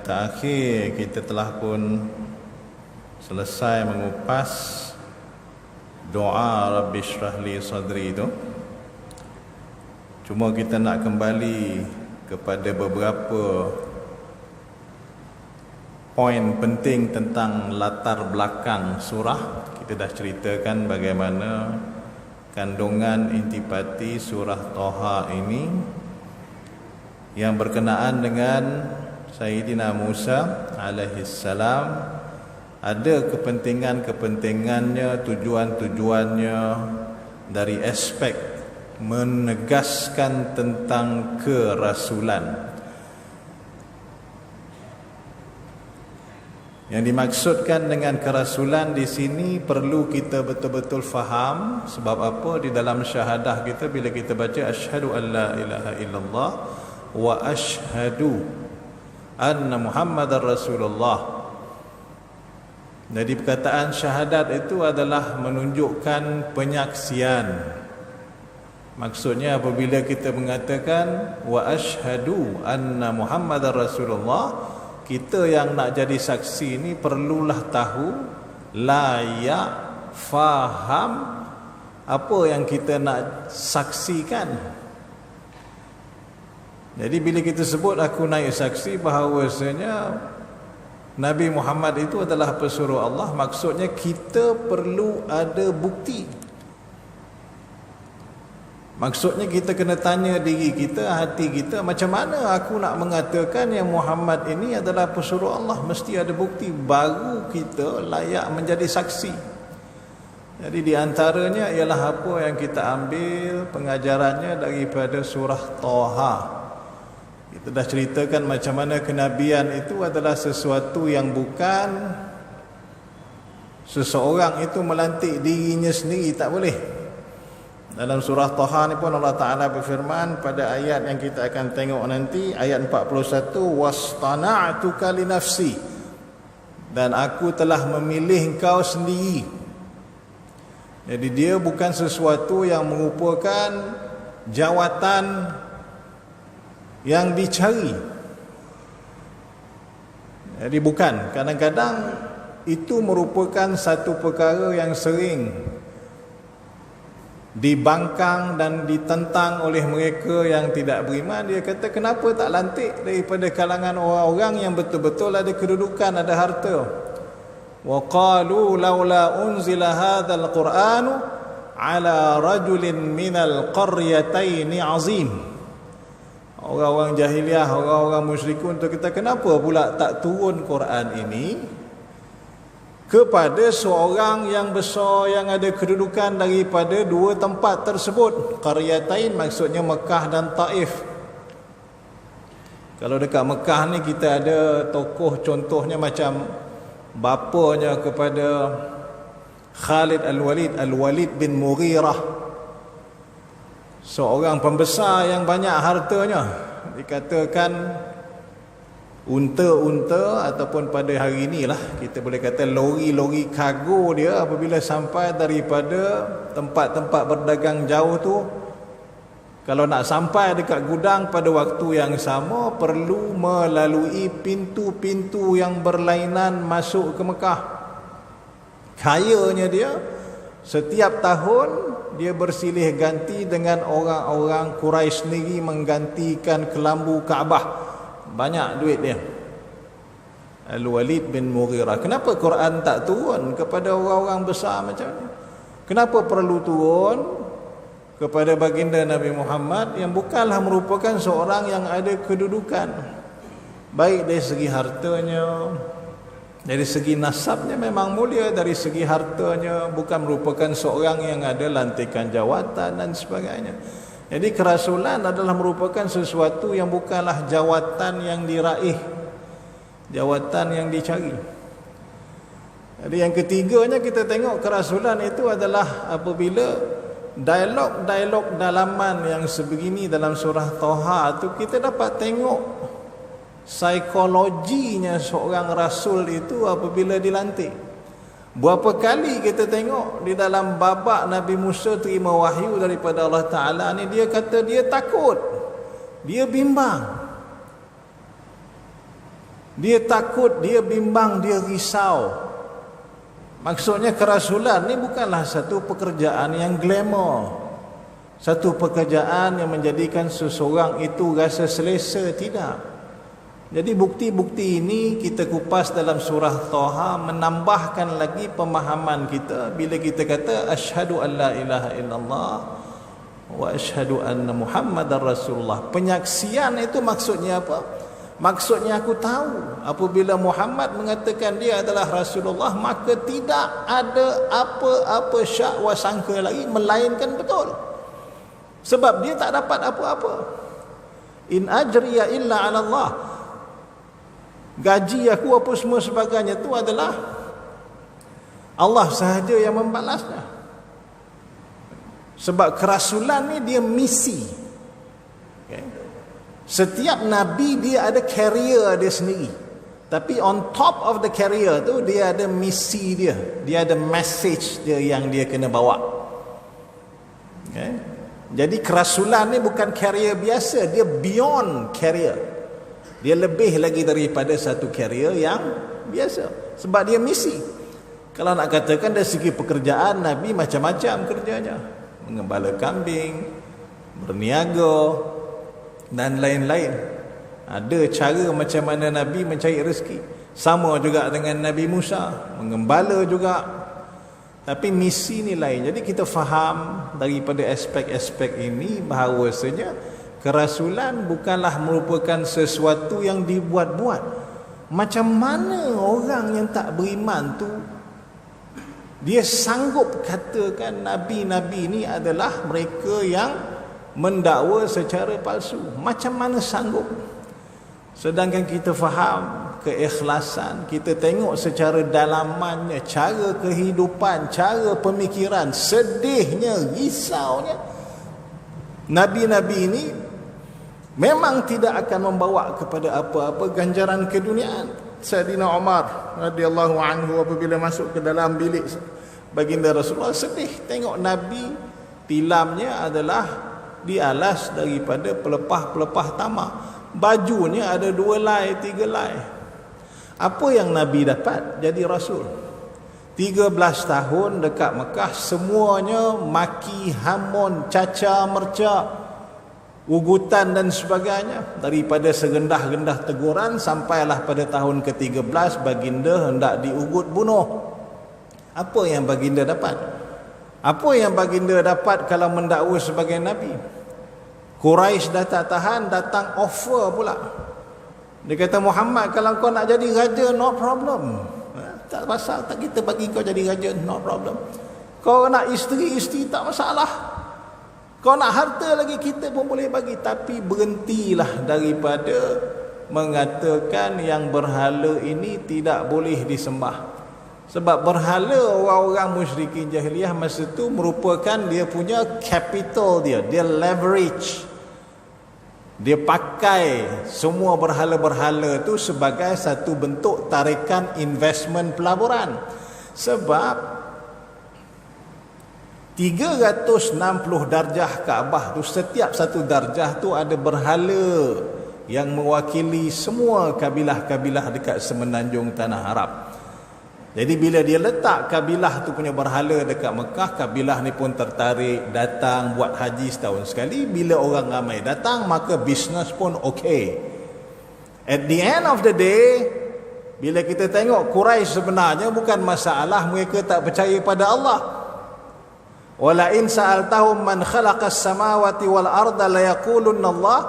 Terakhir kita telah pun selesai mengupas doa Rabbi syrah li sadri itu. Cuma kita nak kembali kepada beberapa poin penting tentang latar belakang surah. Kita dah ceritakan bagaimana kandungan intipati surah Taha ini yang berkenaan dengan Sayyidina Musa alaihissalam. Ada kepentingannya, tujuannya dari aspek menegaskan tentang kerasulan. Yang dimaksudkan dengan kerasulan di sini perlu kita betul-betul faham. Sebab apa? Di dalam syahadah kita, bila kita baca asyhadu an la ilaha illallah wa asyhadu anna Muhammadar Rasulullah. Jadi perkataan syahadat itu adalah menunjukkan penyaksian. Maksudnya apabila kita mengatakan wa asyhadu anna Muhammadar Rasulullah, kita yang nak jadi saksi ini perlulah tahu, layak, faham apa yang kita nak saksikan. Jadi bila kita sebut aku naik saksi bahawasanya Nabi Muhammad itu adalah pesuruh Allah, maksudnya kita perlu ada bukti. Maksudnya kita kena tanya diri kita, hati kita, macam mana aku nak mengatakan yang Muhammad ini adalah pesuruh Allah? Mesti ada bukti, baru kita layak menjadi saksi. Jadi di antaranya ialah apa yang kita ambil pengajarannya daripada surah Taha. Kita dah ceritakan macam mana kenabian itu adalah sesuatu yang bukan seseorang itu melantik dirinya sendiri, tak boleh. Dalam surah Taha ni pun Allah Ta'ala berfirman pada ayat yang kita akan tengok nanti, ayat 41, wastana'tuka li nafsi, dan aku telah memilih engkau sendiri. Jadi dia bukan sesuatu yang merupakan jawatan yang dicari. Jadi bukan, kadang-kadang itu merupakan satu perkara yang sering dibangkang dan ditentang oleh mereka yang tidak beriman. Dia kata, kenapa tak lantik daripada kalangan orang-orang yang betul-betul ada kedudukan, ada harta? Wa qalu laula unzila hadzal qur'anu ala rajulin minal qaryataini azim. Orang-orang jahiliah, orang-orang musyrikun tu kita, kenapa pula tak turun Quran ini kepada seorang yang besar, yang ada kedudukan daripada dua tempat tersebut. Qaryatain maksudnya Mekah dan Taif. Kalau dekat Mekah ni kita ada tokoh, contohnya macam bapanya kepada Khalid Al-Walid, Al-Walid bin Mughirah, seorang pembesar yang banyak hartanya. Dikatakan unta-unta, ataupun pada hari inilah kita boleh kata lori-lori kargo dia, apabila sampai daripada tempat-tempat berdagang jauh tu, kalau nak sampai dekat gudang pada waktu yang sama, perlu melalui pintu-pintu yang berlainan masuk ke Mekah. Kayanya dia, setiap tahun dia bersilih ganti dengan orang-orang Quraisy sendiri menggantikan kelambu Kaabah. Banyak duit dia. Al-Walid bin Mughirah. Kenapa Quran tak turun kepada orang-orang besar macam ni? Kenapa perlu turun kepada baginda Nabi Muhammad yang bukanlah merupakan seorang yang ada kedudukan, baik dari segi hartanya, dari segi nasabnya memang mulia, dari segi hartanya bukan merupakan seorang yang ada lantikan jawatan dan sebagainya. Jadi kerasulan adalah merupakan sesuatu yang bukanlah jawatan yang diraih, jawatan yang dicari. Jadi yang ketiganya kita tengok kerasulan itu adalah apabila dialog-dialog dalaman yang sebegini dalam surah Taha tu, kita dapat tengok psikologinya seorang rasul itu apabila dilantik. Berapa kali kita tengok di dalam babak Nabi Musa terima wahyu daripada Allah Ta'ala ni, dia kata dia takut, dia bimbang. Dia takut, dia bimbang, dia risau. Maksudnya kerasulan ni bukanlah satu pekerjaan yang glamour, satu pekerjaan yang menjadikan seseorang itu rasa selesa, tidak. Jadi bukti-bukti ini kita kupas dalam surah Taha, menambahkan lagi pemahaman kita bila kita kata asyhadu an la ilaha illallah wa asyhadu anna Muhammadar Rasulullah. Penyaksian itu maksudnya apa? Maksudnya aku tahu apabila Muhammad mengatakan dia adalah Rasulullah, maka tidak ada apa-apa syak wa sangka lagi melainkan betul. Sebab dia tak dapat apa-apa. In ajriya illa 'ala Allah. Gaji aku apa semua sebagainya itu adalah Allah sahaja yang membalasnya. Sebab kerasulan ni dia misi. Okay. Setiap Nabi dia ada carrier dia sendiri. Tapi on top of the carrier tu dia ada misi dia. Dia ada message dia yang dia kena bawa. Okay. Jadi kerasulan ni bukan carrier biasa. Dia beyond carrier. Dia lebih lagi daripada satu carrier yang biasa. Sebab dia misi. Kalau nak katakan dari segi pekerjaan, Nabi macam-macam kerjanya. Mengembala kambing, berniaga dan lain-lain. Ada cara macam mana Nabi mencari rezeki. Sama juga dengan Nabi Musa, mengembala juga. Tapi misi ni lain. Jadi kita faham daripada aspek-aspek ini bahawasanya kerasulan bukanlah merupakan sesuatu yang dibuat-buat. Macam mana orang yang tak beriman tu dia sanggup katakan Nabi-Nabi ni adalah mereka yang mendakwa secara palsu? Macam mana sanggup? Sedangkan kita faham keikhlasan, kita tengok secara dalamannya, cara kehidupan, cara pemikiran, sedihnya, risaunya. Nabi-Nabi ini memang tidak akan membawa kepada apa-apa ganjaran keduniaan. Sayyidina Umar radhiyallahu anhu apabila masuk ke dalam bilik baginda Rasulullah, sedih tengok Nabi tilamnya adalah dialas daripada pelepah-pelepah tamak. Bajunya ada 2 lai, 3 lai. Apa yang Nabi dapat jadi Rasul? 13 tahun dekat Mekah, semuanya maki, hamun, caca, merca, ugutan dan sebagainya. Daripada serendah-rendah teguran sampailah pada tahun ke-13 baginda hendak diugut bunuh. Apa yang baginda dapat? Apa yang baginda dapat kalau mendakwa sebagai Nabi? Quraisy dah tak tahan, datang offer pula. Dia kata, Muhammad, kalau kau nak jadi raja, no problem. Tak pasal, tak kita bagi kau jadi raja, no problem. Kau nak isteri tak masalah. Kau nak harta lagi, kita pun boleh bagi. Tapi berhentilah daripada mengatakan yang berhala ini tidak boleh disembah. Sebab berhala orang-orang musyrikin jahiliyah masa itu merupakan dia punya capital dia leverage. Dia pakai semua berhala-berhala itu sebagai satu bentuk tarikan investment pelaburan. Sebab 360 darjah Kaabah tu, setiap satu darjah tu ada berhala yang mewakili semua kabilah-kabilah dekat semenanjung tanah Arab. Jadi bila dia letak kabilah tu punya berhala dekat Mekah, kabilah ni pun tertarik datang buat haji setahun sekali. Bila orang ramai datang, maka bisnes pun okey. At the end of the day, bila kita tengok Quraisy sebenarnya bukan masalah mereka tak percaya pada Allah. Wala in sa'altahum man khalaqas samawati wal arda la yaqulunna Allah.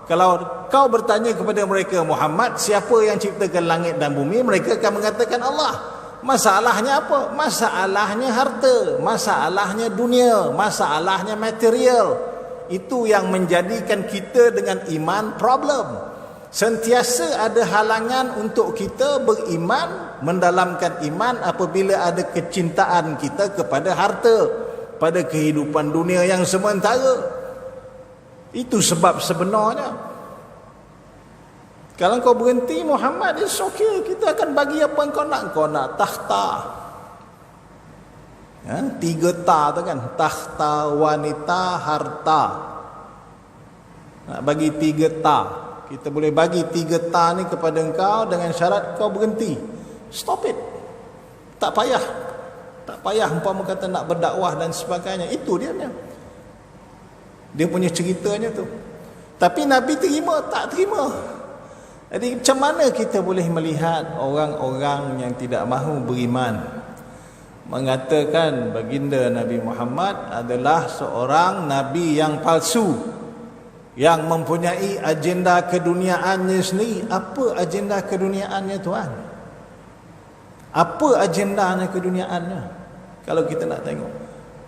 Kalau kau bertanya kepada mereka, Muhammad, siapa yang ciptakan langit dan bumi, mereka akan mengatakan Allah. Masalahnya apa? Masalahnya harta, masalahnya dunia, masalahnya material. Itu yang menjadikan kita dengan iman problem. Sentiasa ada halangan untuk kita beriman, mendalamkan iman apabila ada kecintaan kita kepada harta, pada kehidupan dunia yang sementara. Itu sebab sebenarnya. Kalau kau berhenti, Muhammad, it's okay, kita akan bagi apa yang kau nak. Kau nak takhta, 3 ta tu kan, takhta, wanita, harta. Nak bagi 3 ta. kita boleh bagi 3 tar ni kepada engkau dengan syarat kau berhenti. Stop it. Tak payah umpama kata nak berdakwah dan sebagainya. Itu dia punya ceritanya tu. Tapi Nabi terima tak terima. Jadi macam mana kita boleh melihat orang-orang yang tidak mahu beriman mengatakan baginda Nabi Muhammad adalah seorang Nabi yang palsu, yang mempunyai agenda keduniaannya sendiri? Apa agenda keduniaannya tuan? Apa agendanya keduniaannya? Kalau kita nak tengok.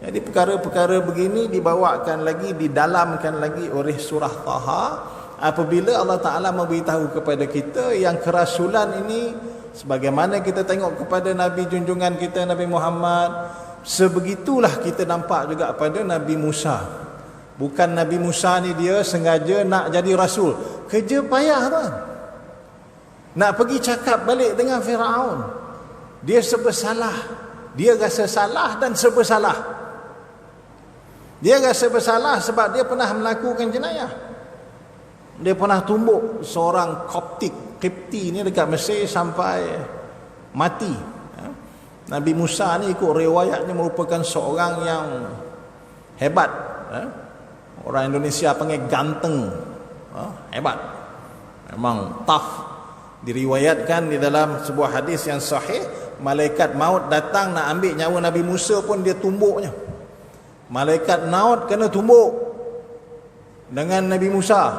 Jadi perkara-perkara begini dibawakan lagi, didalamkan lagi oleh surah Taha apabila Allah Ta'ala memberitahu kepada kita yang kerasulan ini, sebagaimana kita tengok kepada Nabi junjungan kita Nabi Muhammad, sebegitulah kita nampak juga pada Nabi Musa. Bukan Nabi Musa ni dia sengaja nak jadi rasul. Kerja payah tuan. Nak pergi cakap balik dengan Firaun. Dia serba salah. Dia rasa salah dan serba salah. Dia rasa bersalah sebab dia pernah melakukan jenayah. Dia pernah tumbuk seorang Kipti ni dekat Mesir sampai mati. Nabi Musa ni ikut riwayatnya merupakan seorang yang hebat. Orang Indonesia panggil ganteng. Hebat. Memang tough. Diriwayatkan di dalam sebuah hadis yang sahih, malaikat maut datang nak ambil nyawa Nabi Musa pun dia tumbuknya. Malaikat maut kena tumbuk dengan Nabi Musa.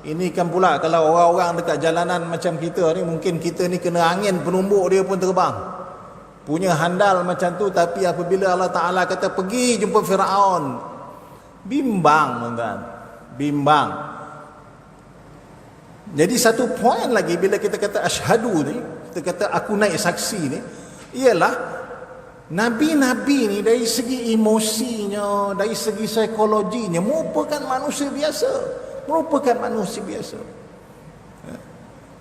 Ini kan pula kalau orang-orang dekat jalanan macam kita ni, mungkin kita ni kena angin penumbuk dia pun terbang. Punya handal macam tu, tapi apabila Allah Ta'ala kata pergi jumpa Firaun, bimbang tuan-tuan. Bimbang. Jadi satu poin lagi bila kita kata asyhadu ni, kita kata aku naik saksi ni, ialah Nabi-Nabi ni dari segi emosinya, dari segi psikologinya merupakan manusia biasa.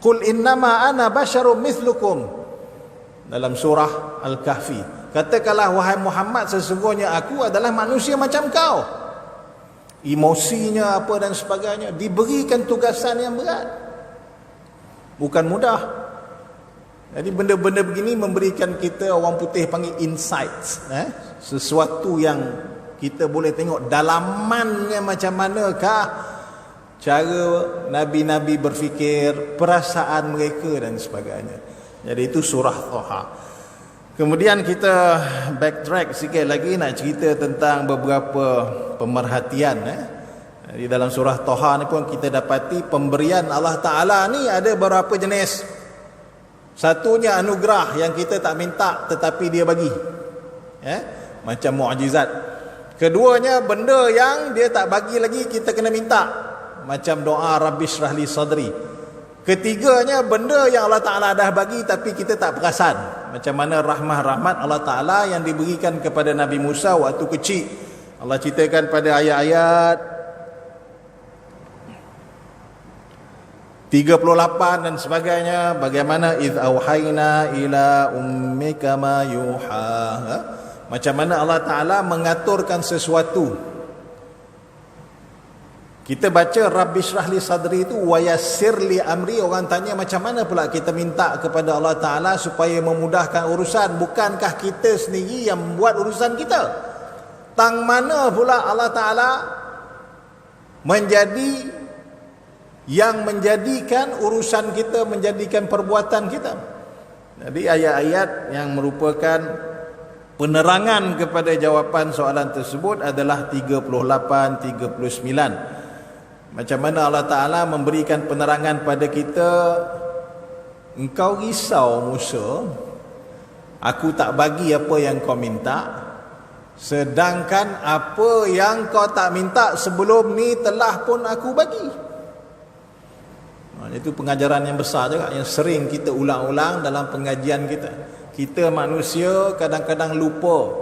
Qul innama ana basyarum mithlukum, dalam surah Al-Kahfi. Katakanlah wahai Muhammad, sesungguhnya aku adalah manusia macam kau. Emosinya apa dan sebagainya, diberikan tugasan yang berat. Bukan mudah. Jadi benda-benda begini memberikan kita, orang putih panggil insights, sesuatu yang kita boleh tengok dalamannya macam manakah cara Nabi-Nabi berfikir, perasaan mereka dan sebagainya. Jadi itu surah Taha. Kemudian kita backtrack sikit lagi, nak cerita tentang beberapa pemerhatian. Di dalam surah Taha ni pun kita dapati pemberian Allah Ta'ala ni ada beberapa jenis. Satunya anugerah yang kita tak minta tetapi dia bagi, macam mukjizat. Keduanya benda yang dia tak bagi lagi kita kena minta, macam doa Rabbi shrah li sadri. Ketiganya benda yang Allah Ta'ala dah bagi tapi kita tak perasan, macam mana rahmat Allah Ta'ala yang diberikan kepada Nabi Musa waktu kecil. Allah ceritakan pada ayat-ayat 38 dan sebagainya, bagaimana idh auhayna ila ummika ma yuha, macam mana Allah Ta'ala mengaturkan sesuatu. Kita baca Rabbi shrah li sadri itu wa yassir li amri, orang tanya macam mana pula kita minta kepada Allah Ta'ala supaya memudahkan urusan, bukankah kita sendiri yang membuat urusan kita? Tang mana pula Allah Ta'ala yang menjadikan urusan kita, menjadikan perbuatan kita. Jadi ayat-ayat yang merupakan penerangan kepada jawapan soalan tersebut adalah 38, 39. Macam mana Allah Ta'ala memberikan penerangan pada kita, engkau risau Musa, aku tak bagi apa yang kau minta, sedangkan apa yang kau tak minta sebelum ni telah pun aku bagi. Itu pengajaran yang besar juga, yang sering kita ulang-ulang dalam pengajian kita. Kita manusia kadang-kadang lupa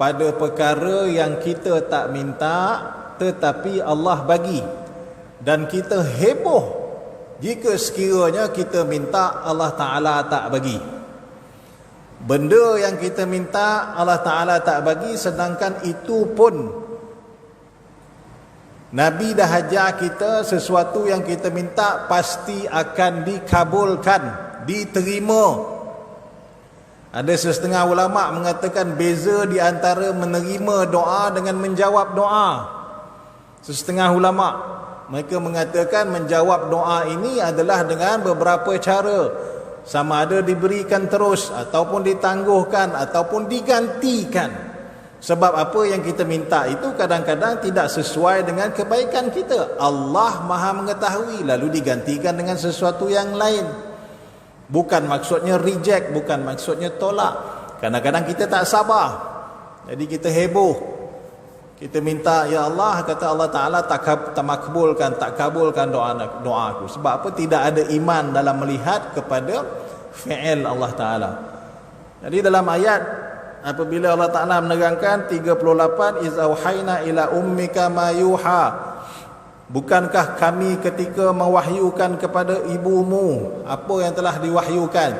pada perkara yang kita tak minta tetapi Allah bagi, dan kita heboh jika sekiranya kita minta Allah Ta'ala tak bagi. Benda yang kita minta Allah Ta'ala tak bagi, sedangkan itu pun Nabi dah ajar kita sesuatu yang kita minta pasti akan dikabulkan, diterima. Ada setengah ulama mengatakan beza di antara menerima doa dengan menjawab doa. Setengah ulama mereka mengatakan menjawab doa ini adalah dengan beberapa cara. Sama ada diberikan terus ataupun ditangguhkan ataupun digantikan. Sebab apa yang kita minta itu kadang-kadang tidak sesuai dengan kebaikan kita. Allah Maha mengetahui, lalu digantikan dengan sesuatu yang lain. Bukan maksudnya reject, bukan maksudnya tolak. Kadang-kadang kita tak sabar, jadi kita heboh. Kita minta, ya Allah, kata Allah Ta'ala tak kabulkan doa aku. Sebab apa? Tidak ada iman dalam melihat kepada fi'il Allah Ta'ala. Jadi dalam ayat, apabila Allah Ta'ala menerangkan 38, iz auhayna ila ummika ma yuha, bukankah kami ketika mewahyukan kepada ibumu apa yang telah diwahyukan.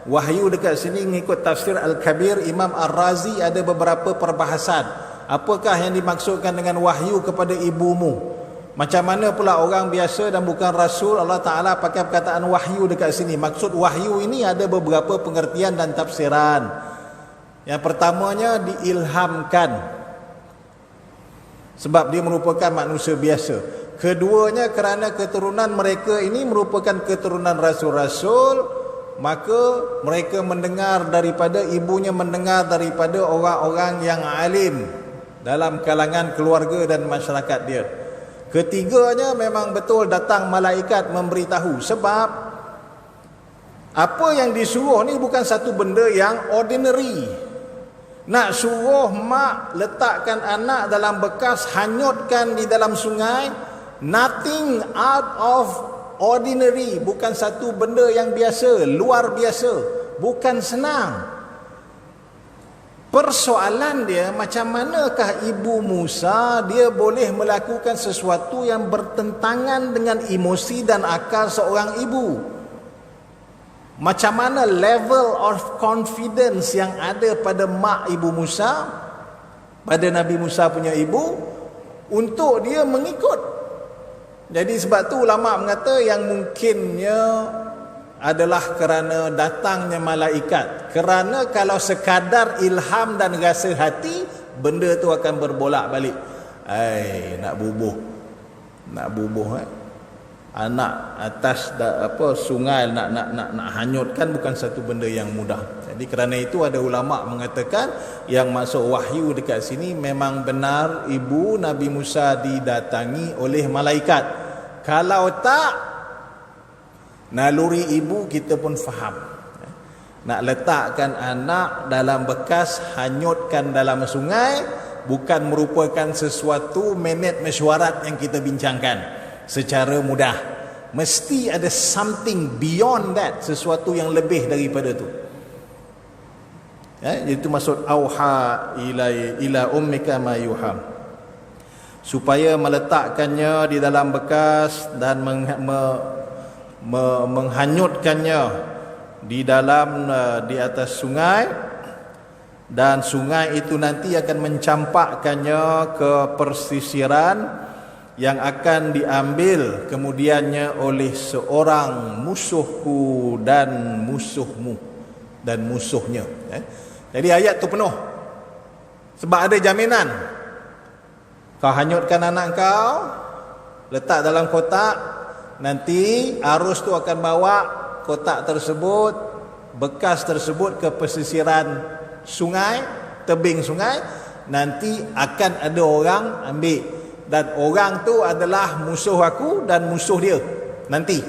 Wahyu dekat sini mengikut tafsir Al-Kabir Imam Ar-Razi ada beberapa perbahasan. Apakah yang dimaksudkan dengan wahyu kepada ibumu? Macam mana pula orang biasa dan bukan rasul Allah Ta'ala pakai perkataan wahyu dekat sini? Maksud wahyu ini ada beberapa pengertian dan tafsiran. Yang pertamanya diilhamkan, sebab dia merupakan manusia biasa. Keduanya kerana keturunan mereka ini merupakan keturunan rasul-rasul, maka mereka mendengar daripada ibunya, mendengar daripada orang-orang yang alim dalam kalangan keluarga dan masyarakat dia. Ketiganya memang betul datang malaikat memberitahu. Sebab apa yang disuruh ni bukan satu benda yang ordinary. Nak suruh mak letakkan anak dalam bekas, hanyutkan di dalam sungai, nothing out of ordinary. Bukan satu benda yang biasa, luar biasa, bukan senang. Persoalan dia, macam manakah ibu Musa dia boleh melakukan sesuatu yang bertentangan dengan emosi dan akal seorang ibu? Macam mana level of confidence yang ada pada mak ibu Musa, pada Nabi Musa punya ibu, untuk dia mengikut. Jadi sebab tu ulama mengata yang mungkinnya adalah kerana datangnya malaikat. Kerana kalau sekadar ilham dan rasa hati, benda tu akan berbolak balik. Nak bubuh anak atas sungai nak hanyutkan bukan satu benda yang mudah. Jadi kerana itu ada ulama mengatakan yang masuk wahyu dekat sini memang benar ibu Nabi Musa didatangi oleh malaikat. Kalau tak, naluri ibu kita pun faham. Nak letakkan anak dalam bekas, hanyutkan dalam sungai, bukan merupakan sesuatu minit mesyuarat yang kita bincangkan secara mudah. Mesti ada something beyond that, sesuatu yang lebih daripada itu. Itu maksud auha ila ummika ma yuha, supaya meletakkannya di dalam bekas dan menghanyutkannya di atas sungai, dan sungai itu nanti akan mencampakkannya ke persisiran yang akan diambil kemudiannya oleh seorang musuhku dan musuhmu dan musuhnya. Jadi ayat tu penuh sebab ada jaminan. Kau hanyutkan anak kau, letak dalam kotak, nanti arus tu akan bawa kotak tersebut, bekas tersebut ke pesisiran sungai, tebing sungai. Nanti akan ada orang ambil, dan orang tu adalah musuh aku dan musuh dia nanti.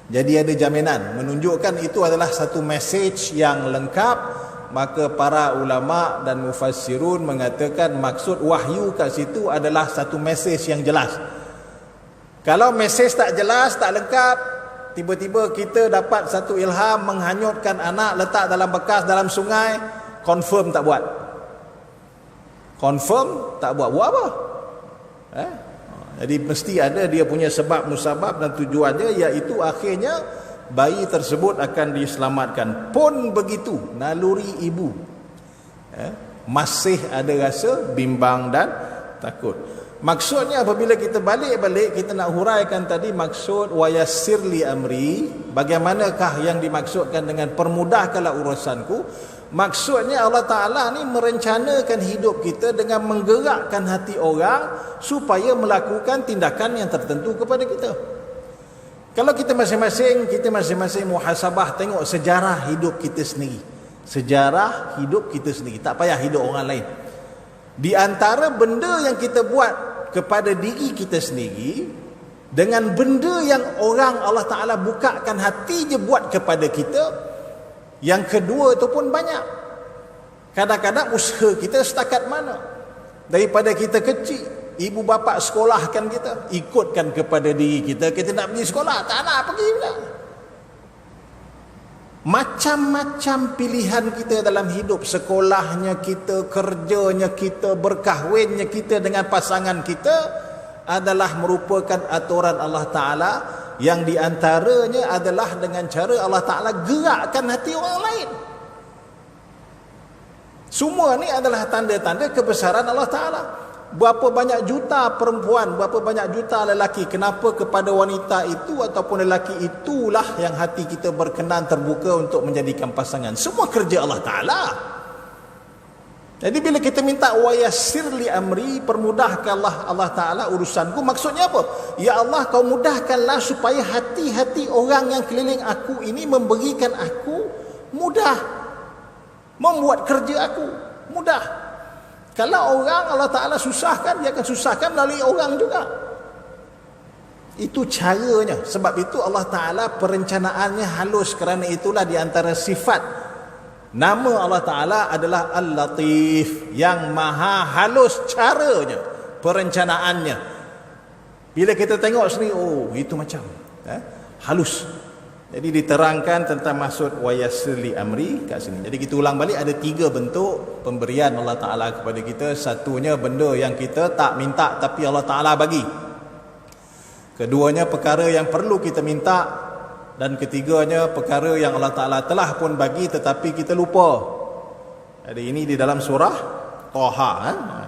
Jadi ada jaminan, menunjukkan itu adalah satu message yang lengkap. Maka para ulama dan mufassirun mengatakan maksud wahyu kat situ adalah satu message yang jelas. Kalau message tak jelas, tak lengkap, tiba-tiba kita dapat satu ilham menghanyutkan anak, letak dalam bekas dalam sungai, confirm tak buat. Confirm tak buat. Buat apa? Jadi mesti ada dia punya sebab musabab dan tujuannya, iaitu akhirnya bayi tersebut akan diselamatkan. Pun begitu, naluri ibu masih ada rasa bimbang dan takut. Maksudnya apabila kita balik kita nak huraikan tadi maksud wa yassir li amri, bagaimanakah yang dimaksudkan dengan permudahkanlah urusanku. Maksudnya Allah Ta'ala ni merencanakan hidup kita dengan menggerakkan hati orang supaya melakukan tindakan yang tertentu kepada kita. Kalau kita masing-masing muhasabah, tengok sejarah hidup kita sendiri. Sejarah hidup kita sendiri, tak payah hidup orang lain. Di antara benda yang kita buat kepada diri kita sendiri dengan benda yang orang Allah Ta'ala bukakan hatinya buat kepada kita, yang kedua itu pun banyak. Kadang-kadang usaha kita setakat mana. Daripada kita kecil, ibu bapa sekolahkan kita, ikutkan kepada diri kita. Kita nak pergi sekolah, tak nak pergi pula. Macam-macam pilihan kita dalam hidup. Sekolahnya kita, kerjanya kita, berkahwinnya kita dengan pasangan kita adalah merupakan aturan Allah Ta'ala, yang diantaranya adalah dengan cara Allah Ta'ala gerakkan hati orang lain. Semua ni adalah tanda-tanda kebesaran Allah Ta'ala. Berapa banyak juta perempuan, berapa banyak juta lelaki, kenapa kepada wanita itu ataupun lelaki itulah yang hati kita berkenan terbuka untuk menjadikan pasangan. Semua kerja Allah Ta'ala. Jadi bila kita minta wa yassir li amri, permudahkanlah Allah Ta'ala urusanku, maksudnya apa? Ya Allah, kau mudahkanlah supaya hati-hati orang yang keliling aku ini memberikan aku mudah, membuat kerja aku mudah. Kalau orang Allah Ta'ala susahkan, dia akan susahkan melalui orang juga. Itu caranya. Sebab itu Allah Ta'ala perencanaannya halus. Kerana itulah di antara sifat nama Allah Ta'ala adalah Al-Latif, yang maha halus caranya, perencanaannya. Bila kita tengok sini, oh itu macam halus. Jadi diterangkan tentang maksud wa yassir li amri kat sini. Jadi kita ulang balik, ada 3 bentuk pemberian Allah Ta'ala kepada kita. Satunya benda yang kita tak minta tapi Allah Ta'ala bagi. Keduanya perkara yang perlu kita minta. Dan ketiganya perkara yang Allah Ta'ala telah pun bagi tetapi kita lupa. Jadi ini di dalam surah Taha,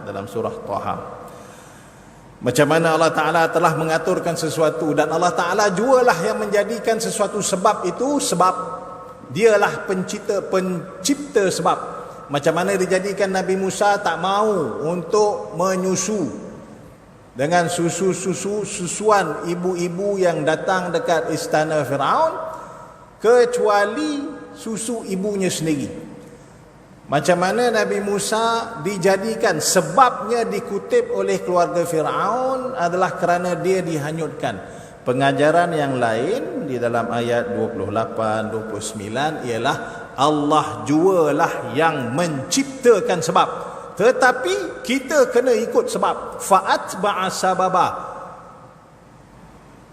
dalam surah Taha. Macam mana Allah Ta'ala telah mengaturkan sesuatu, dan Allah Ta'ala jualah yang menjadikan sesuatu sebab itu sebab. Dialah pencipta sebab. Macam mana dijadikan Nabi Musa tak mau untuk menyusu dengan susuan ibu-ibu yang datang dekat istana Firaun, kecuali susu ibunya sendiri. Macam mana Nabi Musa dijadikan sebabnya dikutip oleh keluarga Firaun adalah kerana dia dihanyutkan. Pengajaran yang lain di dalam ayat 28, 29 ialah Allah jualah yang menciptakan sebab, tetapi kita kena ikut sebab. Fa'atba'a sababa.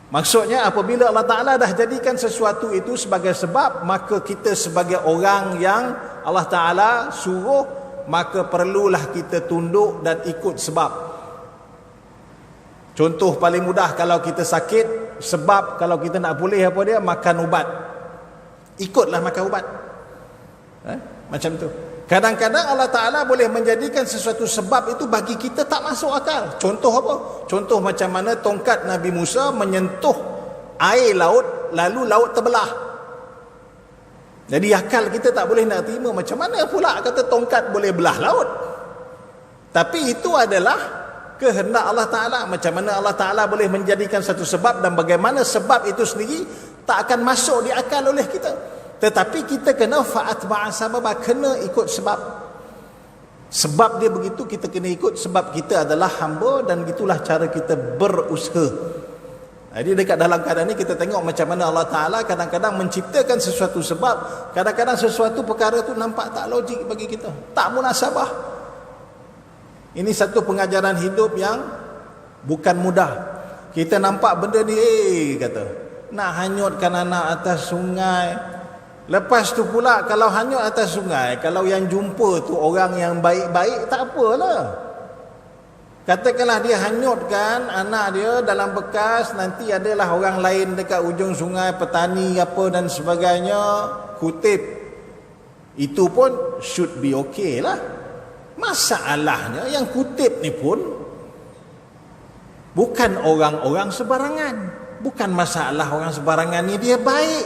Maksudnya apabila Allah Ta'ala dah jadikan sesuatu itu sebagai sebab, maka kita sebagai orang yang Allah Ta'ala suruh, maka perlulah kita tunduk dan ikut sebab. Contoh paling mudah, kalau kita sakit, sebab kalau kita nak pulih apa dia? Makan ubat. Ikutlah makan ubat. Macam tu. Kadang-kadang Allah Ta'ala boleh menjadikan sesuatu sebab itu bagi kita tak masuk akal. Contoh apa? Contoh macam mana tongkat Nabi Musa menyentuh air laut, lalu laut terbelah. Jadi akal kita tak boleh nak terima. Macam mana pula kata tongkat boleh belah laut? Tapi itu adalah kehendak Allah Ta'ala. Macam mana Allah Ta'ala boleh menjadikan satu sebab, dan bagaimana sebab itu sendiri tak akan masuk di akal oleh kita. Tetapi kita kena fa'atba'a sababa, kena ikut sebab. Sebab dia begitu, kita kena ikut. Sebab kita adalah hamba, dan itulah cara kita berusaha. Jadi dekat dalam keadaan ini kita tengok macam mana Allah Ta'ala kadang-kadang menciptakan sesuatu sebab. Kadang-kadang sesuatu perkara tu nampak tak logik bagi kita, tak munasabah. Ini satu pengajaran hidup yang bukan mudah. Kita nampak benda ni, kata nak hanyutkan anak atas sungai. Lepas tu pula kalau hanyut atas sungai, kalau yang jumpa tu orang yang baik-baik, tak apalah. Katakanlah dia hanyutkan anak dia dalam bekas, nanti adalah orang lain dekat ujung sungai, petani apa dan sebagainya, kutip. Itu pun should be okay lah. Masalahnya yang kutip ni pun Bukan orang-orang sebarangan. Bukan masalah orang sebarangan ni dia baik,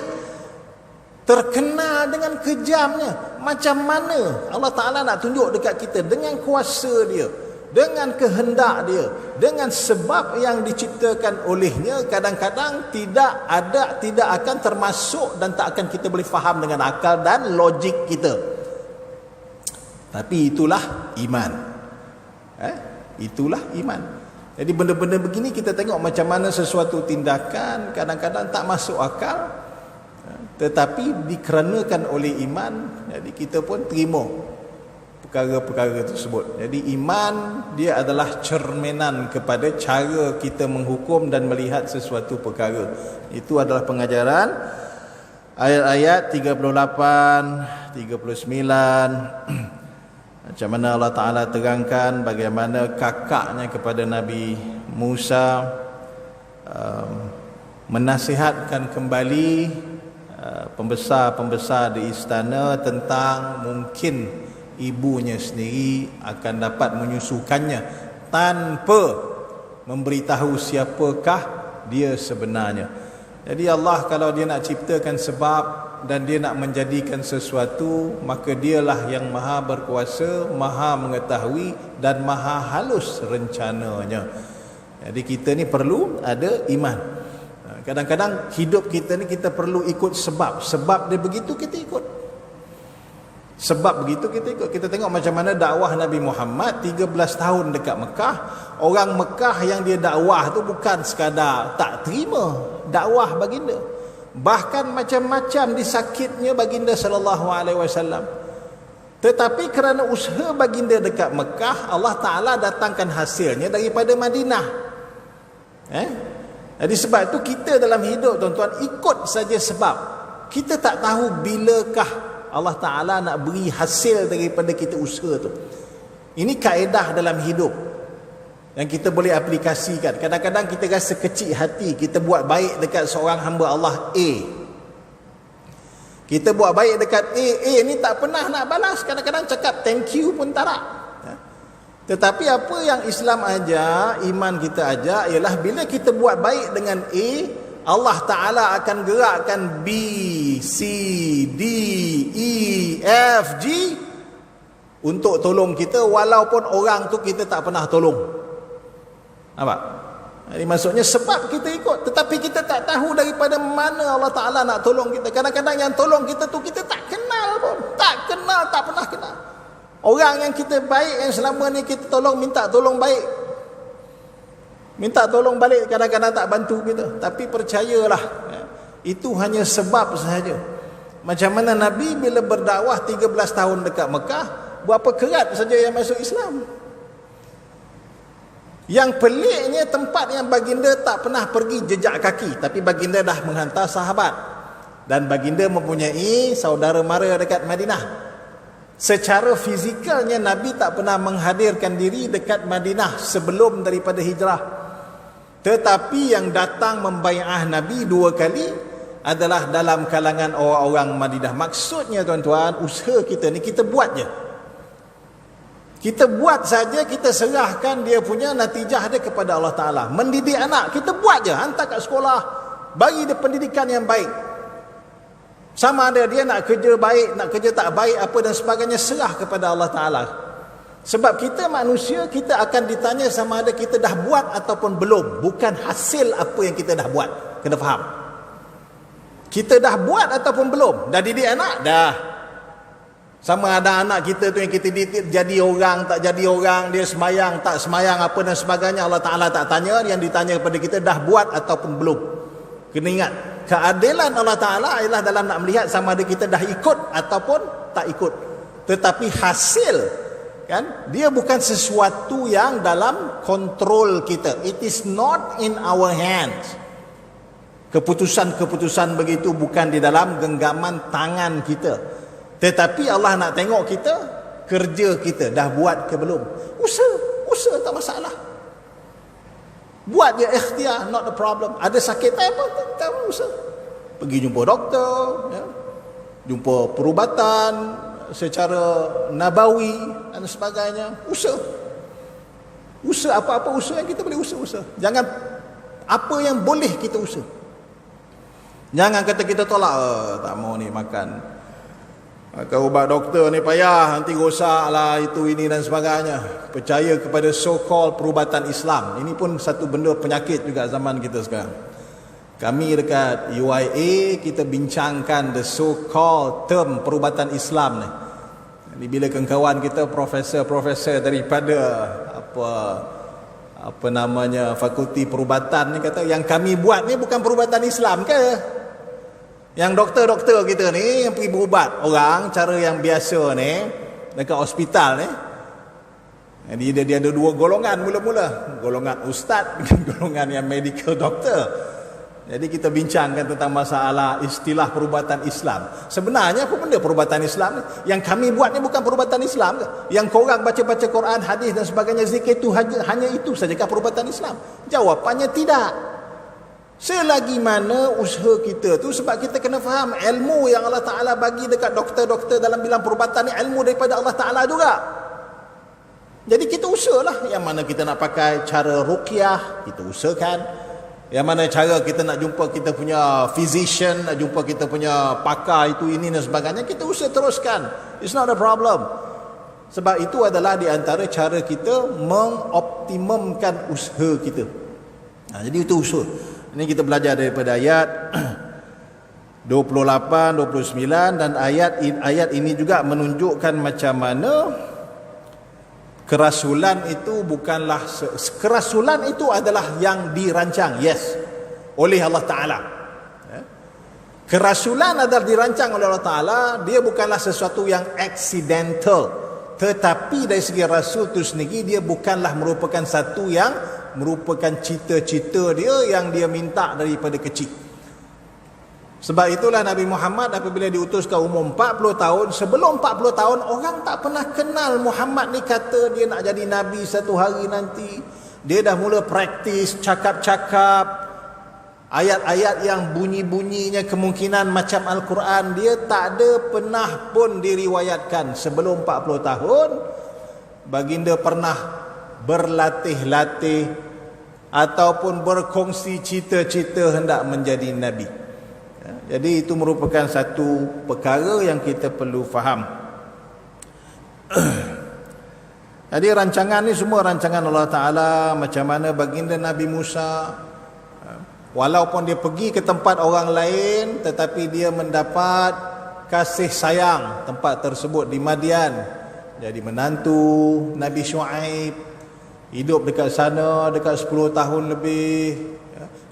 terkenal dengan kejamnya. Macam mana Allah Ta'ala nak tunjuk dekat kita dengan kuasa dia, dengan kehendak dia, dengan sebab yang diciptakan olehnya. Kadang-kadang tidak akan termasuk dan tak akan kita boleh faham dengan akal dan logik kita. Tapi itulah iman. Itulah iman. Jadi benda-benda begini kita tengok macam mana sesuatu tindakan kadang-kadang tak masuk akal, tetapi dikerenakan oleh iman, jadi kita pun terima perkara-perkara tersebut. Jadi iman dia adalah cerminan kepada cara kita menghukum dan melihat sesuatu perkara. Itu adalah pengajaran ayat-ayat 38, 39. Macam mana Allah Ta'ala terangkan bagaimana kakaknya kepada Nabi Musa menasihatkan kembali pembesar-pembesar di istana tentang mungkin ibunya sendiri akan dapat menyusukannya tanpa memberitahu siapakah dia sebenarnya. Jadi Allah kalau dia nak ciptakan sebab dan dia nak menjadikan sesuatu, maka dialah yang maha berkuasa, maha mengetahui dan maha halus rencananya. Jadi kita ni perlu ada iman. Kadang-kadang hidup kita ni kita perlu ikut sebab dia begitu kita ikut. Sebab begitu kita ikut. Kita tengok macam mana dakwah Nabi Muhammad 13 tahun dekat Mekah. Orang Mekah yang dia dakwah tu bukan sekadar tak terima dakwah baginda. Bahkan macam-macam disakitnya baginda sallallahu alaihi wasallam. Tetapi kerana usaha baginda dekat Mekah, Allah Taala datangkan hasilnya daripada Madinah. Jadi sebab itu kita dalam hidup tuan-tuan ikut saja sebab. Kita tak tahu bilakah Allah Taala nak beri hasil daripada kita usaha tu. Ini kaedah dalam hidup yang kita boleh aplikasikan. Kadang-kadang kita rasa kecil hati, kita buat baik dekat seorang hamba Allah A. Kita buat baik dekat A ni tak pernah nak balas. Kadang-kadang cakap thank you pun tak nak. Tetapi apa yang Islam ajar, iman kita ajar, ialah bila kita buat baik dengan A, Allah Ta'ala akan gerakkan B, C, D, E, F, G untuk tolong kita, walaupun orang tu kita tak pernah tolong. Nampak? Jadi maksudnya sebab kita ikut, tetapi kita tak tahu daripada mana Allah Ta'ala nak tolong kita. Kadang-kadang yang tolong kita tu kita tak kenal pun. Tak kenal, tak pernah kenal. Orang yang kita baik, yang selama ni kita tolong, minta tolong baik, minta tolong balik, kadang-kadang tak bantu kita. Tapi percayalah, itu hanya sebab sahaja. Macam mana Nabi bila berdakwah 13 tahun dekat Mekah, berapa kerat saja yang masuk Islam. Yang peliknya tempat yang baginda tak pernah pergi jejak kaki, tapi baginda dah menghantar sahabat. Dan baginda mempunyai saudara mara dekat Madinah. Secara fizikalnya Nabi tak pernah menghadirkan diri dekat Madinah sebelum daripada hijrah. Tetapi yang datang membai'ah Nabi 2 kali adalah dalam kalangan orang-orang Madinah. Maksudnya tuan-tuan, usaha kita ni kita buat je. Kita buat saja, kita serahkan dia punya natijah dia kepada Allah Ta'ala. Mendidik anak, kita buat je, hantar kat sekolah, bagi dia pendidikan yang baik. Sama ada dia nak kerja baik, nak kerja tak baik, apa dan sebagainya, serah kepada Allah Ta'ala. Sebab kita manusia, kita akan ditanya sama ada kita dah buat ataupun belum. Bukan hasil apa yang kita dah buat. Kena faham. Kita dah buat ataupun belum. Dah didik anak? Dah. Sama ada anak kita tu yang kita didik jadi orang, tak jadi orang, dia semayang, tak semayang, apa dan sebagainya, Allah Ta'ala tak tanya. Yang ditanya kepada kita, dah buat ataupun belum. Kena ingat, keadilan Allah Ta'ala ialah dalam nak melihat sama ada kita dah ikut ataupun tak ikut. Tetapi hasil, kan, dia bukan sesuatu yang dalam kontrol kita. It is not in our hands. Keputusan-keputusan begitu bukan di dalam genggaman tangan kita. Tetapi Allah nak tengok kita, kerja kita dah buat ke belum. Usaha tak masalah. Buat je ikhtiar, not the problem. Ada sakit apa, tak usaha. Pergi jumpa doktor, ya, jumpa perubatan secara nabawi dan sebagainya, usaha. Usaha apa-apa usaha yang kita boleh usaha. Jangan apa yang boleh kita usaha. Jangan kata kita tolak, tak mau ni makan. Kau ubat doktor ni payah, nanti rosak lah itu ini dan sebagainya. Percaya kepada so-called perubatan Islam. Ini pun satu benda penyakit juga zaman kita sekarang. Kami dekat UIA kita bincangkan the so-called term perubatan Islam ni. Jadi bila kawan kita profesor daripada apa namanya fakulti perubatan ni kata yang kami buat ni bukan perubatan Islam ke? Yang doktor-doktor kita ni yang pergi berubat orang cara yang biasa ni dekat hospital ni. Jadi dia ada dua golongan mula-mula. Golongan ustaz dengan golongan yang medical doctor. Jadi kita bincangkan tentang masalah istilah perubatan Islam. Sebenarnya apa benda perubatan Islam ni? Yang kami buat ni bukan perubatan Islam ke? Yang korang baca-baca Quran, hadis dan sebagainya, zikir itu hanya itu sajakah perubatan Islam? Jawapannya tidak. Selagi mana usaha kita tu, sebab kita kena faham ilmu yang Allah Ta'ala bagi dekat doktor-doktor dalam bilang perubatan ni ilmu daripada Allah Ta'ala juga. Jadi kita usahalah. Yang mana kita nak pakai cara ruqyah, kita usahakan. Yang mana cara kita nak jumpa kita punya physician, nak jumpa kita punya pakar itu ini dan sebagainya, kita usaha teruskan. It's not a problem. Sebab itu adalah di antara cara kita mengoptimumkan usaha kita. Jadi itu usaha. Ini kita belajar daripada ayat 28, 29 dan ayat ini juga menunjukkan macam mana kerasulan itu bukanlah kerasulan itu adalah yang dirancang, yes, oleh Allah Ta'ala. Kerasulan adalah dirancang oleh Allah Ta'ala. Dia bukanlah sesuatu yang accidental, tetapi dari segi rasul itu sendiri dia bukanlah merupakan satu yang merupakan cita-cita dia yang dia minta daripada kecil. Sebab itulah Nabi Muhammad apabila diutuskan umur 40 tahun, sebelum 40 tahun orang tak pernah kenal Muhammad ni kata dia nak jadi Nabi satu hari nanti. Dia dah mula praktis cakap-cakap ayat-ayat yang bunyi-bunyinya kemungkinan macam Al-Quran. Dia tak ada pernah pun diriwayatkan sebelum 40 tahun baginda pernah berlatih-latih ataupun berkongsi cita-cita hendak menjadi Nabi. Jadi itu merupakan satu perkara yang kita perlu faham. Jadi rancangan ni semua rancangan Allah Ta'ala. Macam mana baginda Nabi Musa, walaupun dia pergi ke tempat orang lain, tetapi dia mendapat kasih sayang tempat tersebut di Madian. Jadi menantu Nabi Shu'aib, hidup dekat sana dekat 10 tahun lebih,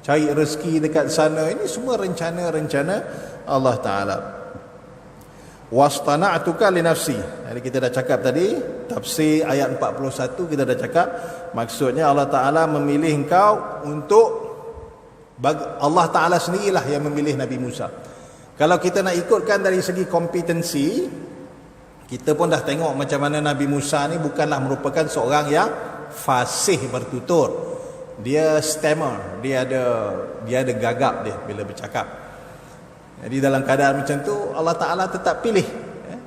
cari rezeki dekat sana. Ini semua rencana-rencana Allah Ta'ala. Wastana'tuka li nafsi. Jadi kita dah cakap tadi tafsir ayat 41, kita dah cakap maksudnya Allah Ta'ala memilih engkau untuk Allah Ta'ala sendirilah yang memilih Nabi Musa. Kalau kita nak ikutkan dari segi kompetensi, kita pun dah tengok macam mana Nabi Musa ni bukanlah merupakan seorang yang fasih bertutur. Dia stammer, dia ada gagap dia bila bercakap. Jadi dalam keadaan macam tu Allah Ta'ala tetap pilih.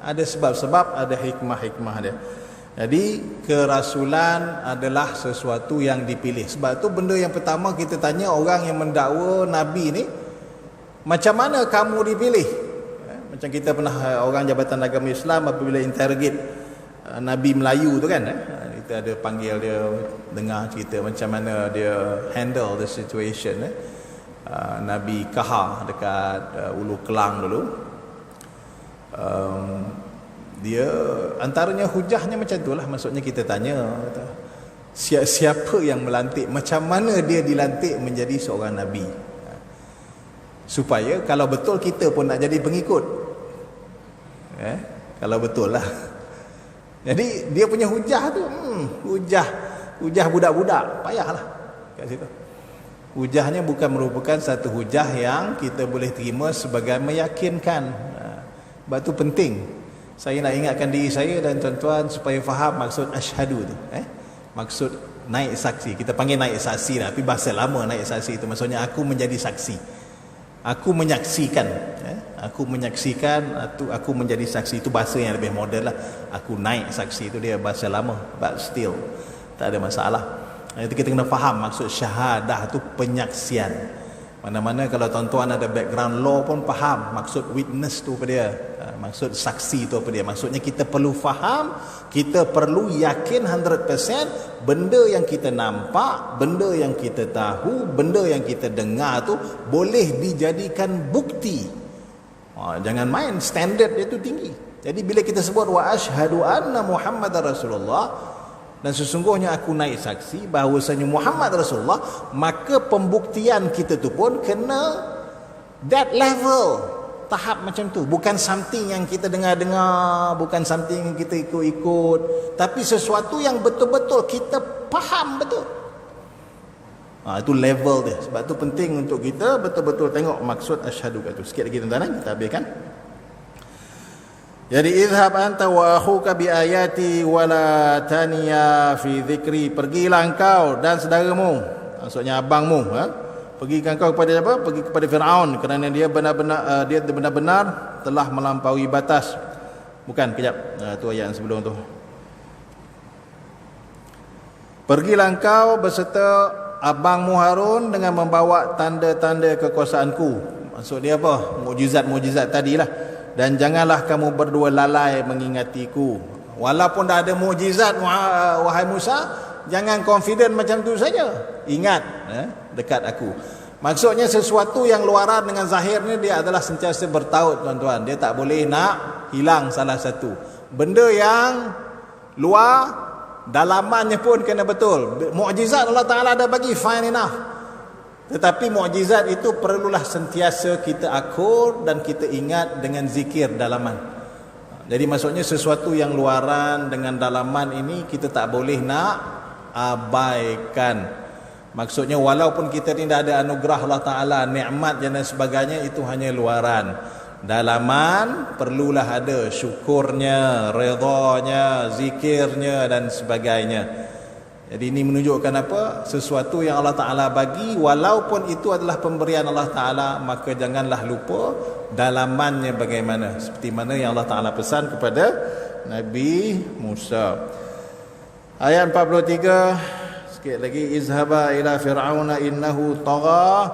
Ada sebab-sebab, ada hikmah-hikmah dia. Jadi kerasulan adalah sesuatu yang dipilih. Sebab tu benda yang pertama kita tanya orang yang mendakwa Nabi ni, macam mana kamu dipilih? Macam kita pernah orang Jabatan Agama Islam apabila interrogate Nabi Melayu tu kan, kita ada panggil dia, dengar cerita macam mana dia handle the situation. Nabi Kahar dekat Ulu Kelang dulu, dia antaranya hujahnya macam itulah. Maksudnya kita tanya siapa yang melantik, macam mana dia dilantik menjadi seorang Nabi, supaya kalau betul kita pun nak jadi pengikut. Kalau betul lah. Jadi dia punya hujah tu hujah budak-budak, payahlah kat situ. Hujahnya bukan merupakan satu hujah yang kita boleh terima sebagai meyakinkan. Sebab tu penting saya nak ingatkan diri saya dan tuan-tuan supaya faham maksud asyhadu tu. Maksud naik saksi, kita panggil naik saksi lah, tapi bahasa lama naik saksi itu maksudnya aku menjadi saksi, aku menyaksikan, aku menjadi saksi. Itu bahasa yang lebih moden lah. Aku naik saksi itu dia bahasa lama, but still Tak ada masalah. Itu kita kena faham maksud syahadah tu penyaksian. Mana-mana kalau tuan-tuan ada background law pun faham maksud witness tu apa dia, maksud saksi tu apa dia. Maksudnya kita perlu faham, kita perlu yakin 100% benda yang kita nampak, benda yang kita tahu, benda yang kita dengar tu boleh dijadikan bukti. Jangan main, standard dia tu tinggi. Jadi bila kita sebut wa asyhadu anna Muhammadar Rasulullah, dan sesungguhnya aku naik saksi bahawasanya Muhammad Rasulullah, maka pembuktian kita tu pun kena that level, tahap macam tu. Bukan something yang kita dengar-dengar, bukan something yang kita ikut-ikut, tapi sesuatu yang betul-betul kita faham betul. Itu level dia. Sebab tu penting untuk kita betul-betul tengok maksud asyhadu itu. Sikit lagi tuan-tuan, kita habiskan. Jadi izhab anta wa akhuka bi ayati wala taniya fi dzikri, pergilah engkau dan saudaramu, maksudnya abangmu, pergikan engkau kepada apa? Pergi kepada Firaun, kerana dia benar-benar telah melampaui batas. Bukan, kejap, tu ayat yang sebelum tu. Pergilah engkau beserta abangmu Harun dengan membawa tanda-tanda kekuasaanku. Maksud dia apa? Mukjizat-mukjizat tadilah. Dan janganlah kamu berdua lalai mengingatiku. Walaupun dah ada mukjizat, wahai Musa, jangan confident macam tu saja. Ingat dekat aku. Maksudnya sesuatu yang luaran dengan zahir ni dia adalah sentiasa bertaut, tuan-tuan. Dia tak boleh nak hilang salah satu. Benda yang luar, dalamannya pun kena betul. Mukjizat Allah Ta'ala dah bagi, fine enough. Tetapi mukjizat itu perlulah sentiasa kita akur dan kita ingat dengan zikir dalaman. Jadi maksudnya sesuatu yang luaran dengan dalaman ini kita tak boleh nak abaikan. Maksudnya walaupun kita tidak ada anugerah Allah Ta'ala, nikmat dan sebagainya, itu hanya luaran. Dalaman perlulah ada syukurnya, redanya, zikirnya dan sebagainya. Jadi ini menunjukkan apa? Sesuatu yang Allah Ta'ala bagi, walaupun itu adalah pemberian Allah Ta'ala, maka janganlah lupa dalamannya bagaimana. Seperti mana yang Allah Ta'ala pesan kepada Nabi Musa. Ayat 43, sikit lagi. Izhaba ila fir'auna innahu tagha.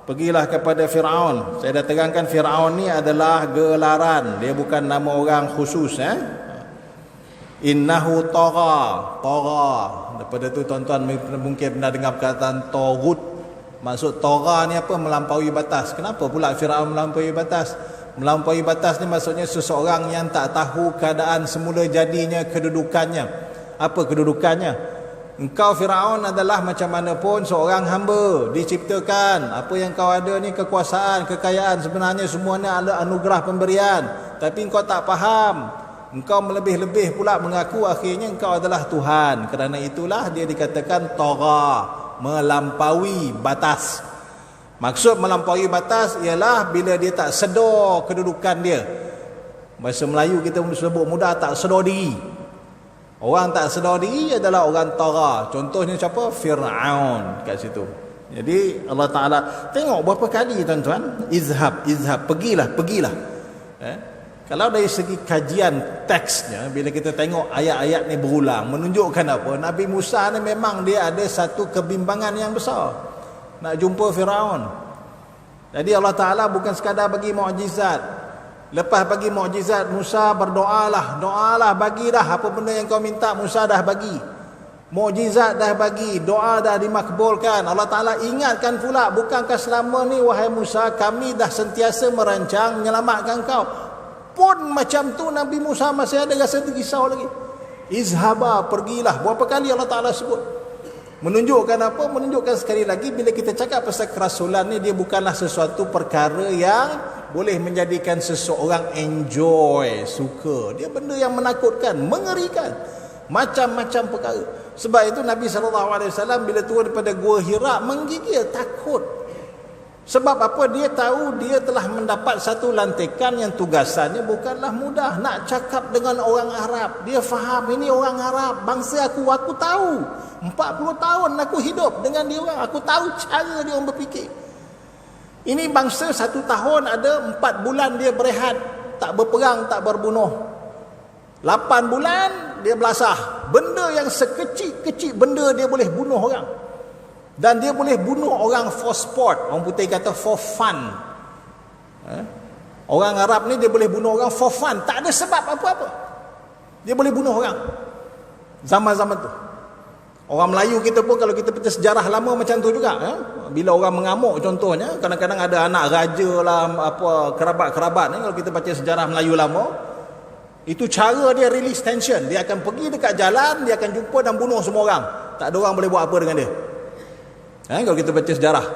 Pergilah kepada Fir'aun. Saya dah terangkan Fir'aun ni adalah gelaran. Dia bukan nama orang khusus. Innahu tagha. Daripada tu tuan-tuan mungkin pernah dengar perkataan taghut. Maksud tagha ni apa? Melampaui batas. Kenapa pula Firaun melampaui batas? Melampaui batas ni maksudnya seseorang yang tak tahu keadaan semula jadinya, kedudukannya. Apa kedudukannya? Engkau Firaun adalah macam mana pun seorang hamba, diciptakan. Apa yang kau ada ni kekuasaan, kekayaan, sebenarnya semuanya adalah anugerah pemberian. Tapi engkau tak faham. Engkau melebih-lebih pula mengaku akhirnya engkau adalah Tuhan. Kerana itulah dia dikatakan tagha, melampaui batas. Maksud melampaui batas ialah bila dia tak sedar kedudukan dia. Bahasa Melayu kita sebut mudah, tak sedar diri. Orang tak sedar diri adalah orang tagha. Contohnya siapa? Fir'aun kat situ. Jadi Allah Ta'ala tengok berapa kali tuan-tuan, izhab, pergilah. Kalau dari segi kajian teksnya, bila kita tengok ayat-ayat ni berulang, menunjukkan apa? Nabi Musa ni memang dia ada satu kebimbangan yang besar nak jumpa Firaun. Jadi Allah Ta'ala bukan sekadar bagi mukjizat. Lepas bagi mukjizat, Musa berdoalah, bagilah apa benda yang kau minta. Musa dah bagi, mukjizat dah bagi, doa dah dimakbulkan. Allah Ta'ala ingatkan pula, bukankah selama ni wahai Musa, kami dah sentiasa merancang menyelamatkan kau. Pun macam tu Nabi Musa masih ada rasa terrisau lagi. Izhaba, pergilah. Berapa kali Allah Ta'ala sebut? Menunjukkan apa? Menunjukkan sekali lagi bila kita cakap pasal kerasulan ni, dia bukanlah sesuatu perkara yang boleh menjadikan seseorang enjoy, suka. Dia benda yang menakutkan, mengerikan. Macam-macam perkara. Sebab itu Nabi SAW bila turun daripada Gua Hira menggigil, takut. Sebab apa? Dia tahu dia telah mendapat satu lantikan yang tugasannya bukanlah mudah. Nak cakap dengan orang Arab, dia faham ini orang Arab, bangsa aku tahu. 40 tahun aku hidup dengan dia orang, aku tahu cara dia orang berfikir. Ini bangsa 1 tahun ada 4 bulan dia berehat, tak berperang, tak berbunuh. 8 bulan dia belasah. Benda yang sekecil-kecil benda dia boleh bunuh orang. Dan dia boleh bunuh orang for sport. Orang putih kata for fun. Orang Arab ni dia boleh bunuh orang for fun. Tak ada sebab apa-apa. Dia boleh bunuh orang. Zaman-zaman tu. Orang Melayu kita pun kalau kita baca sejarah lama macam tu juga. Bila orang mengamuk contohnya. Kadang-kadang ada anak raja lah, apa kerabat-kerabat ni. Kalau kita baca sejarah Melayu lama. Itu cara dia release tension. Dia akan pergi dekat jalan. Dia akan jumpa dan bunuh semua orang. Tak ada orang boleh buat apa dengan dia. Kalau kita baca sejarah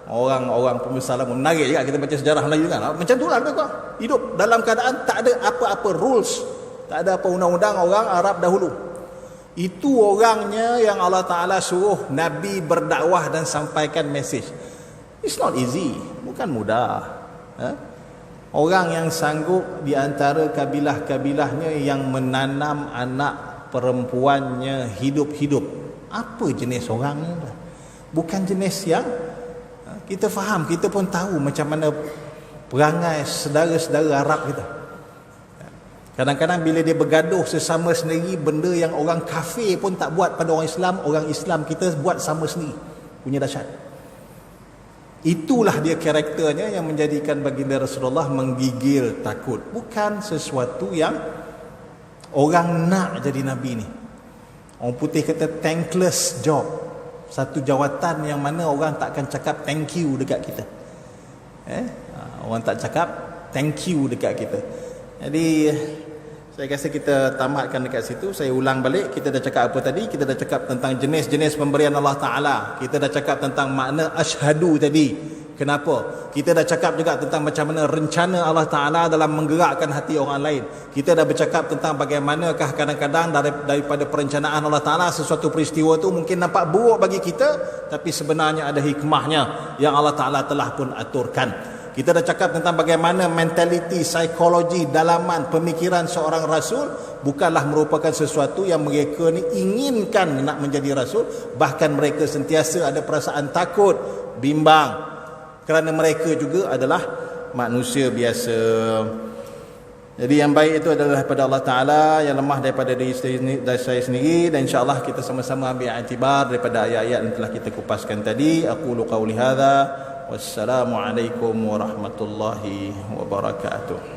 orang pembesar lama, menarik juga kita baca sejarah Melayu kan. Macam tu lah mereka hidup dalam keadaan tak ada apa-apa rules, tak ada apa undang-undang orang Arab dahulu. Itu orangnya yang Allah Ta'ala suruh Nabi berdakwah dan sampaikan mesej. It's not easy, bukan mudah. Orang yang sanggup di antara kabilah-kabilahnya yang menanam anak perempuannya hidup-hidup, apa jenis orangnya? Bukan jenis yang kita faham, kita pun tahu macam mana perangai saudara-saudara Arab kita. Kadang-kadang bila dia bergaduh sesama sendiri, benda yang orang kafir pun tak buat pada orang Islam kita buat sama sendiri. Punya dahsyat. Itulah dia karakternya yang menjadikan baginda Rasulullah menggigil takut. Bukan sesuatu yang orang nak jadi Nabi ni. Orang putih kata thankless job. Satu jawatan yang mana orang tak akan cakap thank you dekat kita. Orang tak cakap thank you dekat kita. Jadi saya rasa kita tamatkan dekat situ. Saya ulang balik, kita dah cakap apa tadi? Kita dah cakap tentang jenis-jenis pemberian Allah Ta'ala. Kita dah cakap tentang makna asyhadu tadi. Kenapa? Kita dah cakap juga tentang macam mana rencana Allah Ta'ala dalam menggerakkan hati orang lain. Kita dah bercakap tentang bagaimanakah kadang-kadang daripada perencanaan Allah Ta'ala sesuatu peristiwa tu mungkin nampak buruk bagi kita, tapi sebenarnya ada hikmahnya yang Allah Ta'ala telah pun aturkan. Kita dah cakap tentang bagaimana mentaliti, psikologi, dalaman, pemikiran seorang Rasul bukanlah merupakan sesuatu yang mereka ni inginkan nak menjadi Rasul. Bahkan mereka sentiasa ada perasaan takut, bimbang. Kerana mereka juga adalah manusia biasa. Jadi yang baik itu adalah daripada Allah Ta'ala, yang lemah daripada diri saya sendiri. Dan insyaAllah kita sama-sama ambil iktibar daripada ayat-ayat yang telah kita kupaskan tadi. Aqulu qawli hadha. Wassalamualaikum warahmatullahi wabarakatuh.